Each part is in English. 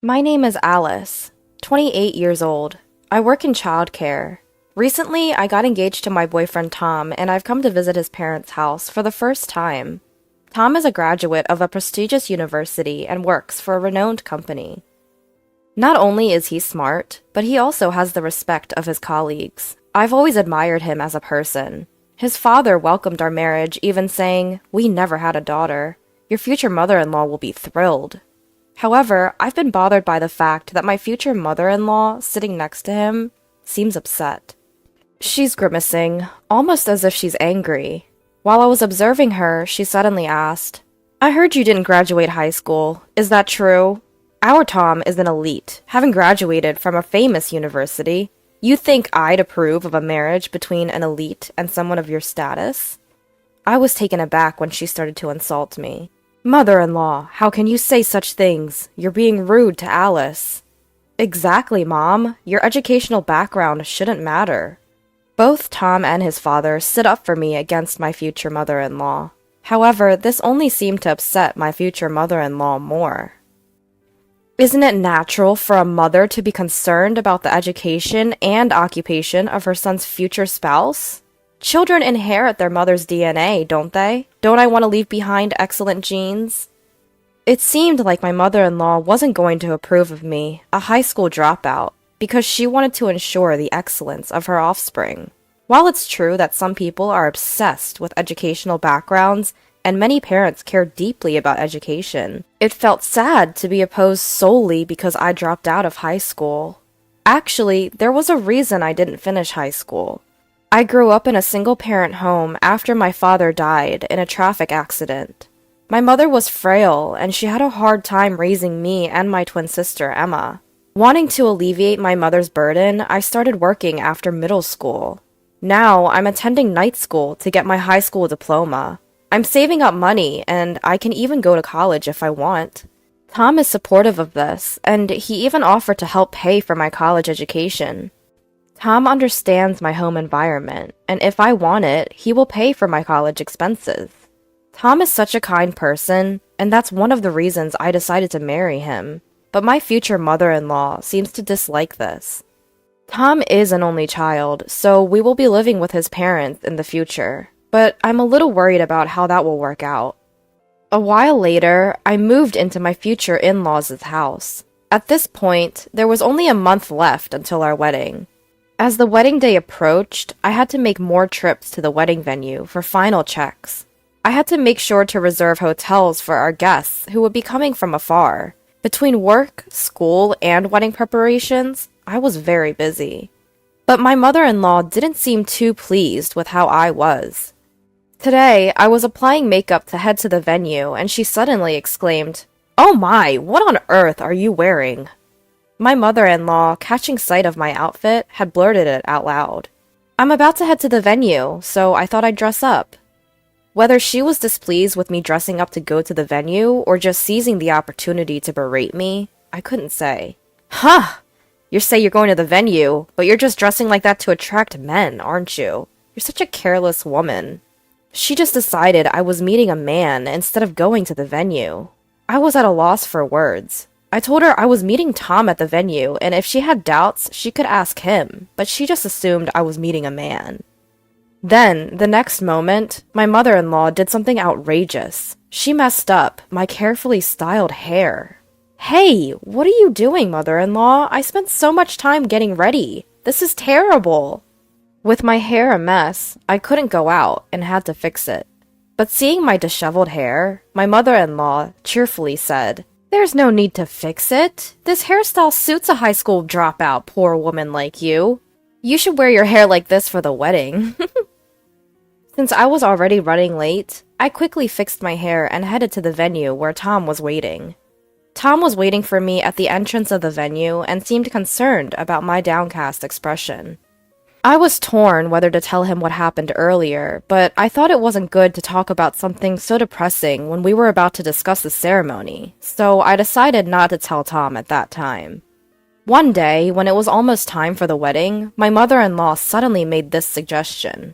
My name is Alice, 28 years old. I work in childcare. Recently, I got engaged to my boyfriend Tom, and I've come to visit his parents' house for the first time. Tom is a graduate of a prestigious university and works for a renowned company. Not only is he smart, but he also has the respect of his colleagues. I've always admired him as a person. His father welcomed our marriage, even saying, "We never had a daughter. Your future mother-in-law will be thrilled." However, I've been bothered by the fact that my future mother-in-law, sitting next to him, seems upset. She's grimacing, almost as if she's angry. While I was observing her, she suddenly asked, "I heard you didn't graduate high school. Is that true? Our Tom is an elite, having graduated from a famous university. You think I'd approve of a marriage between an elite and someone of your status?" I was taken aback when she started to insult me. "Mother-in-law, how can you say such things? You're being rude to Alice." "Exactly, Mom. Your educational background shouldn't matter." Both Tom and his father stood up for me against my future mother-in-law. However, this only seemed to upset my future mother-in-law more. Isn't it natural for a mother to be concerned about the education and occupation of her son's future spouse? Children inherit their mother's DNA, don't they? Don't I want to leave behind excellent genes? It seemed like my mother-in-law wasn't going to approve of me, a high school dropout, because she wanted to ensure the excellence of her offspring. While it's true that some people are obsessed with educational backgrounds, and many parents care deeply about education, it felt sad to be opposed solely because I dropped out of high school. Actually, there was a reason I didn't finish high school. I grew up in a single-parent home after my father died in a traffic accident. My mother was frail, and she had a hard time raising me and my twin sister, Emma. Wanting to alleviate my mother's burden, I started working after middle school. Now, I'm attending night school to get my high school diploma. I'm saving up money, and I can even go to college if I want. Tom is supportive of this, and he even offered to help pay for my college education. Tom understands my home environment, and if I want it, he will pay for my college expenses. Tom is such a kind person, and that's one of the reasons I decided to marry him. But my future mother-in-law seems to dislike this. Tom is an only child, so we will be living with his parents in the future, but I'm a little worried about how that will work out. A while later, I moved into my future in-laws' house. At this point, there was only a month left until our wedding. As the wedding day approached, I had to make more trips to the wedding venue for final checks. I had to make sure to reserve hotels for our guests who would be coming from afar. Between work, school, and wedding preparations, I was very busy. But my mother-in-law didn't seem too pleased with how I was. Today, I was applying makeup to head to the venue, and she suddenly exclaimed, "Oh my, what on earth are you wearing?" My mother-in-law, catching sight of my outfit, had blurted it out loud. "I'm about to head to the venue, so I thought I'd dress up." Whether she was displeased with me dressing up to go to the venue, or just seizing the opportunity to berate me, I couldn't say. "Huh! You say you're going to the venue, but you're just dressing like that to attract men, aren't you? You're such a careless woman." She just decided I was meeting a man instead of going to the venue. I was at a loss for words. I told her I was meeting Tom at the venue, and if she had doubts, she could ask him, but she just assumed I was meeting a man. Then, the next moment, my mother-in-law did something outrageous. She messed up my carefully styled hair. "Hey, what are you doing, mother-in-law? I spent so much time getting ready. This is terrible." With my hair a mess, I couldn't go out and had to fix it. But seeing my disheveled hair, my mother-in-law cheerfully said, "There's no need to fix it. This hairstyle suits a high school dropout, poor woman like you. You should wear your hair like this for the wedding." Since I was already running late, I quickly fixed my hair and headed to the venue where Tom was waiting. Tom was waiting for me at the entrance of the venue and seemed concerned about my downcast expression. I was torn whether to tell him what happened earlier, but I thought it wasn't good to talk about something so depressing when we were about to discuss the ceremony, so I decided not to tell Tom at that time. One day, when it was almost time for the wedding, my mother-in-law suddenly made this suggestion.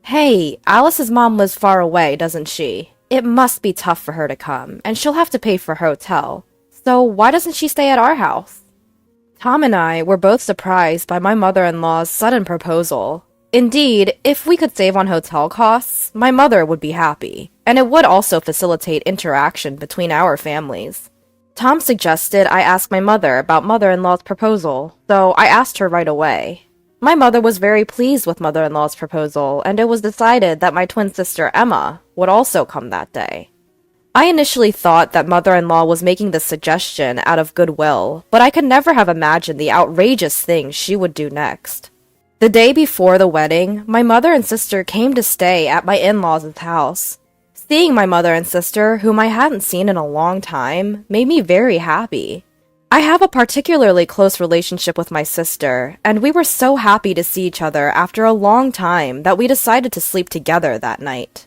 "Hey, Alice's mom lives far away, doesn't she? It must be tough for her to come, and she'll have to pay for her hotel. So why doesn't she stay at our house? Tom and I were both surprised by my mother-in-law's sudden proposal. Indeed, if we could save on hotel costs, my mother would be happy, and it would also facilitate interaction between our families. Tom suggested I ask my mother about mother-in-law's proposal, so I asked her right away. My mother was very pleased with mother-in-law's proposal, and it was decided that my twin sister Emma would also come that day. I initially thought that mother-in-law was making this suggestion out of goodwill, but I could never have imagined the outrageous things she would do next. The day before the wedding, my mother and sister came to stay at my in-laws' house. Seeing my mother and sister, whom I hadn't seen in a long time, made me very happy. I have a particularly close relationship with my sister, and we were so happy to see each other after a long time that we decided to sleep together that night.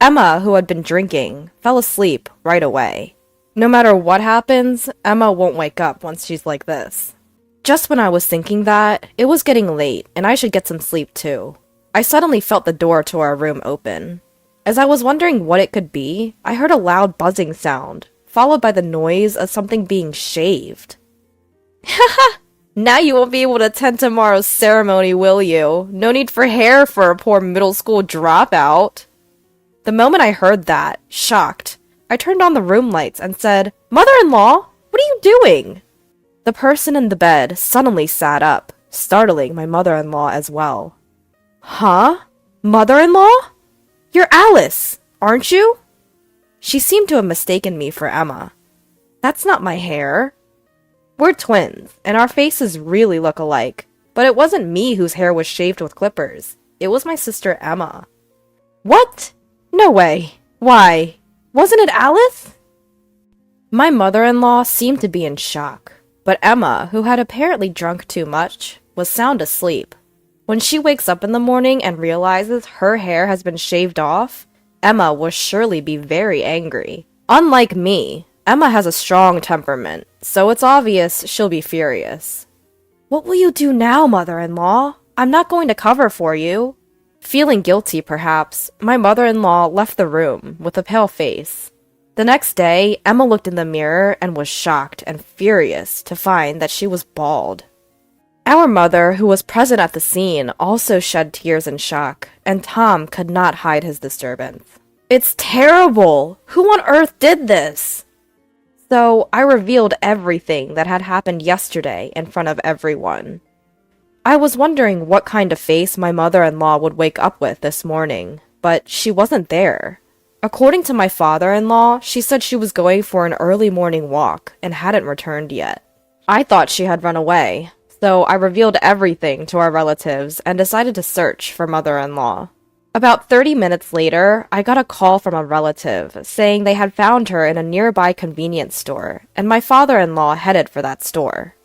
Emma, who had been drinking, fell asleep right away. No matter what happens, Emma won't wake up once she's like this. Just when I was thinking that, it was getting late and I should get some sleep too. I suddenly felt the door to our room open. As I was wondering what it could be, I heard a loud buzzing sound, followed by the noise of something being shaved. Haha! Now you won't be able to attend tomorrow's ceremony, will you? No need for hair for a poor middle school dropout. The moment I heard that, shocked, I turned on the room lights and said, "Mother-in-law, what are you doing?" The person in the bed suddenly sat up, startling my mother-in-law as well. Huh? Mother-in-law? You're Alice, aren't you? She seemed to have mistaken me for Emma. That's not my hair. We're twins, and our faces really look alike, but it wasn't me whose hair was shaved with clippers. It was my sister Emma. What? No way. Why? Wasn't it Alice? My mother-in-law seemed to be in shock. But Emma, who had apparently drunk too much, was sound asleep. When she wakes up in the morning and realizes her hair has been shaved off, Emma will surely be very angry. Unlike me, Emma has a strong temperament, so it's obvious she'll be furious. What will you do now, mother-in-law? I'm not going to cover for you. Feeling guilty, perhaps, my mother-in-law left the room with a pale face. The next day, Emma looked in the mirror and was shocked and furious to find that she was bald. Our mother, who was present at the scene, also shed tears in shock, and Tom could not hide his disturbance. It's terrible! Who on earth did this? So I revealed everything that had happened yesterday in front of everyone. I was wondering what kind of face my mother-in-law would wake up with this morning, but she wasn't there. According to my father-in-law, she said she was going for an early morning walk and hadn't returned yet. I thought she had run away, so I revealed everything to our relatives and decided to search for mother-in-law. About 30 minutes later, I got a call from a relative saying they had found her in a nearby convenience store, and my father-in-law headed for that store.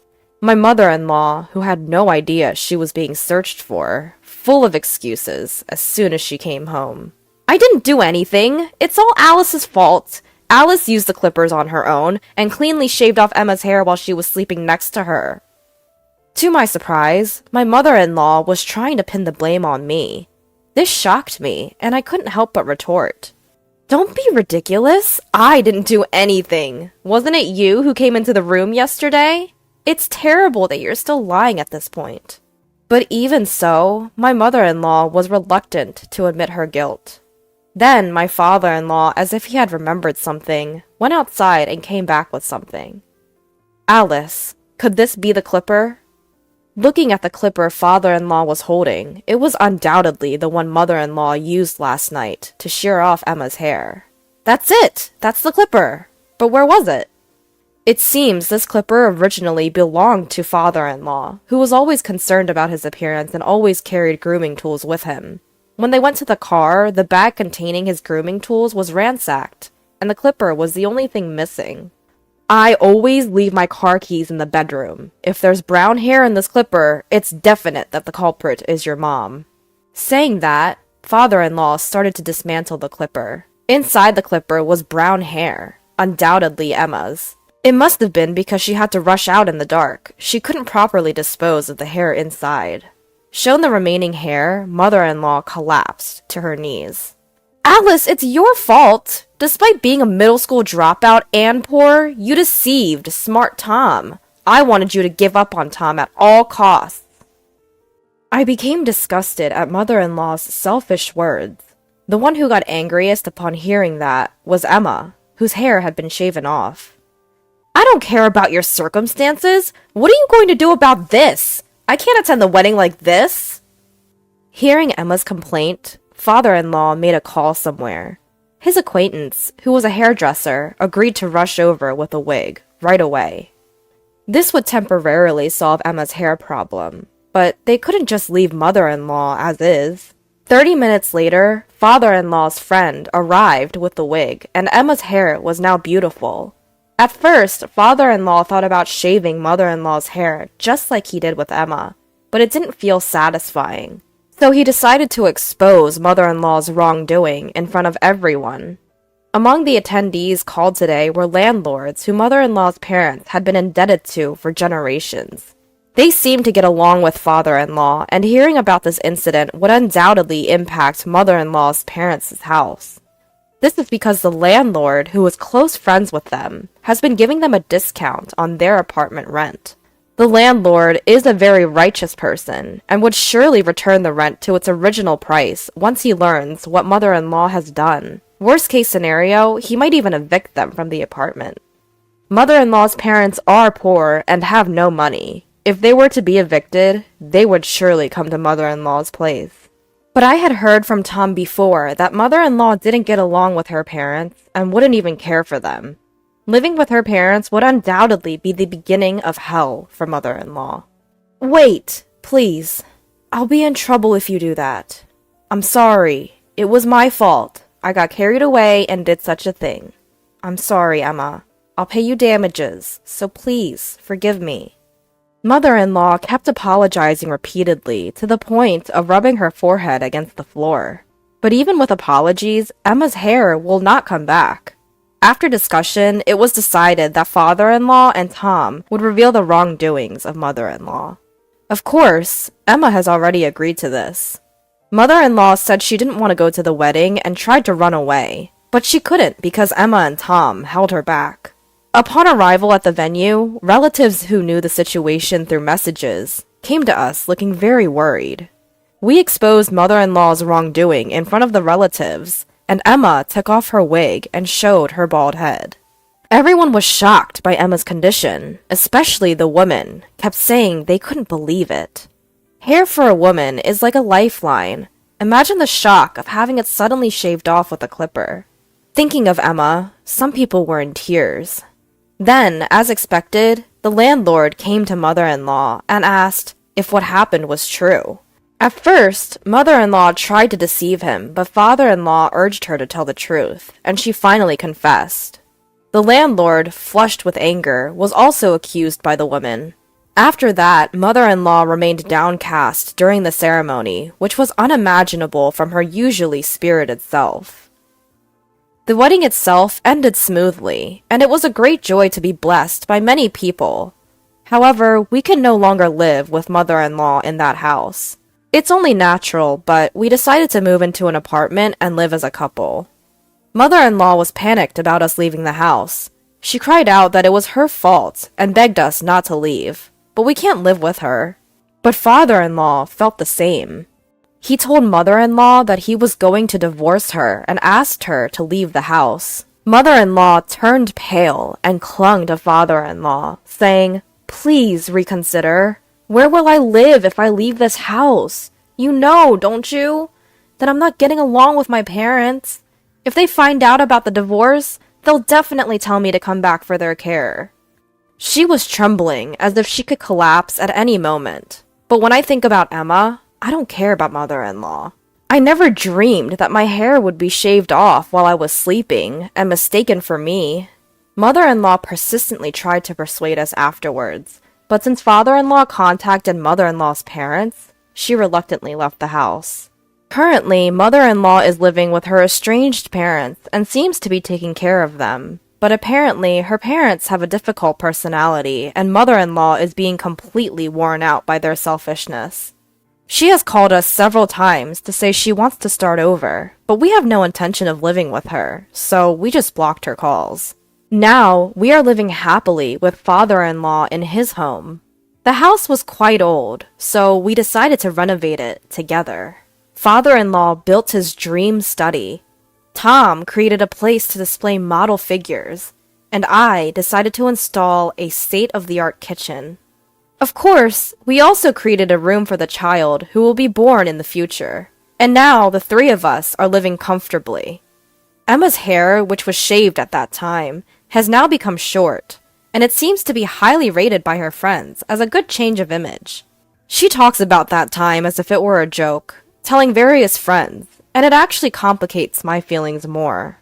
My mother-in-law, who had no idea she was being searched for, full of excuses as soon as she came home. I didn't do anything. It's all Alice's fault. Alice used the clippers on her own and cleanly shaved off Emma's hair while she was sleeping next to her. To my surprise, my mother-in-law was trying to pin the blame on me. This shocked me, and I couldn't help but retort. Don't be ridiculous. I didn't do anything. Wasn't it you who came into the room yesterday? It's terrible that you're still lying at this point. But even so, my mother-in-law was reluctant to admit her guilt. Then my father-in-law, as if he had remembered something, went outside and came back with something. Alice, could this be the clipper? Looking at the clipper father-in-law was holding, it was undoubtedly the one mother-in-law used last night to shear off Emma's hair. That's it! That's the clipper! But where was it? It seems this clipper originally belonged to father-in-law, who was always concerned about his appearance and always carried grooming tools with him. When they went to the car, the bag containing his grooming tools was ransacked, and the clipper was the only thing missing. I always leave my car keys in the bedroom. If there's brown hair in this clipper, it's definite that the culprit is your mom. Saying that, father-in-law started to dismantle the clipper. Inside the clipper was brown hair, undoubtedly Emma's. It must have been because she had to rush out in the dark. She couldn't properly dispose of the hair inside. Shown the remaining hair, mother-in-law collapsed to her knees. Alice, it's your fault! Despite being a middle school dropout and poor, you deceived smart Tom. I wanted you to give up on Tom at all costs. I became disgusted at mother-in-law's selfish words. The one who got angriest upon hearing that was Emma, whose hair had been shaven off. I don't care about your circumstances. What are you going to do about this? I can't attend the wedding like this. Hearing Emma's complaint, father-in-law made a call somewhere. His acquaintance, who was a hairdresser, agreed to rush over with a wig right away. This would temporarily solve Emma's hair problem, but they couldn't just leave mother-in-law as is. 30 minutes later, father-in-law's friend arrived with the wig, and Emma's hair was now beautiful. At first, father-in-law thought about shaving mother-in-law's hair just like he did with Emma, but it didn't feel satisfying. So he decided to expose mother-in-law's wrongdoing in front of everyone. Among the attendees called today were landlords who mother-in-law's parents had been indebted to for generations. They seemed to get along with father-in-law, and hearing about this incident would undoubtedly impact mother-in-law's parents' house. This is because the landlord, who was close friends with them, has been giving them a discount on their apartment rent. The landlord is a very righteous person, and would surely return the rent to its original price once he learns what mother-in-law has done. Worst case scenario, he might even evict them from the apartment. Mother-in-law's parents are poor and have no money. If they were to be evicted, they would surely come to mother-in-law's place. But I had heard from Tom before that mother-in-law didn't get along with her parents and wouldn't even care for them. Living with her parents would undoubtedly be the beginning of hell for mother-in-law. Wait, please. I'll be in trouble if you do that. I'm sorry. It was my fault. I got carried away and did such a thing. I'm sorry, Emma. I'll pay you damages, so please forgive me. Mother-in-law kept apologizing repeatedly to the point of rubbing her forehead against the floor. But even with apologies, Emma's hair will not come back. After discussion, it was decided that father-in-law and Tom would reveal the wrongdoings of mother-in-law. Of course, Emma has already agreed to this. Mother-in-law said she didn't want to go to the wedding and tried to run away, but she couldn't because Emma and Tom held her back. Upon arrival at the venue, relatives who knew the situation through messages came to us looking very worried. We exposed mother-in-law's wrongdoing in front of the relatives, and Emma took off her wig and showed her bald head. Everyone was shocked by Emma's condition, especially the women, kept saying they couldn't believe it. Hair for a woman is like a lifeline. Imagine the shock of having it suddenly shaved off with a clipper. Thinking of Emma, some people were in tears. Then, as expected, the landlord came to mother-in-law and asked if what happened was true. At first, mother-in-law tried to deceive him, but father-in-law urged her to tell the truth, and she finally confessed. The landlord, flushed with anger, was also accused by the woman. After that, mother-in-law remained downcast during the ceremony, which was unimaginable from her usually spirited self. The wedding itself ended smoothly, and it was a great joy to be blessed by many people. However, we can no longer live with mother-in-law in that house. It's only natural, but we decided to move into an apartment and live as a couple. Mother-in-law was panicked about us leaving the house. She cried out that it was her fault and begged us not to leave, but we can't live with her. But father-in-law felt the same. He told mother-in-law that he was going to divorce her and asked her to leave the house. Mother-in-law turned pale and clung to father-in-law, saying, "Please reconsider. Where will I live if I leave this house? You know, don't you? That I'm not getting along with my parents. If they find out about the divorce, they'll definitely tell me to come back for their care." She was trembling as if she could collapse at any moment. But when I think about Emma, I don't care about mother-in-law. I never dreamed that my hair would be shaved off while I was sleeping and mistaken for me. Mother-in-law persistently tried to persuade us afterwards, but since father-in-law contacted mother-in-law's parents, she reluctantly left the house. Currently, mother-in-law is living with her estranged parents and seems to be taking care of them. But apparently, her parents have a difficult personality, and mother-in-law is being completely worn out by their selfishness. She has called us several times to say she wants to start over, but we have no intention of living with her, so we just blocked her calls. Now, we are living happily with father-in-law in his home. The house was quite old, so we decided to renovate it together. Father-in-law built his dream study. Tom created a place to display model figures, and I decided to install a state-of-the-art kitchen. Of course, we also created a room for the child who will be born in the future. And now the three of us are living comfortably. Emma's hair, which was shaved at that time, has now become short, and it seems to be highly rated by her friends as a good change of image. She talks about that time as if it were a joke, telling various friends, and it actually complicates my feelings more.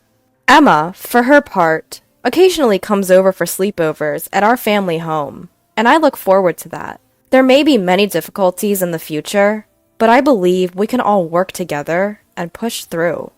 Emma, for her part, occasionally comes over for sleepovers at our family home, and I look forward to that. There may be many difficulties in the future, but I believe we can all work together and push through.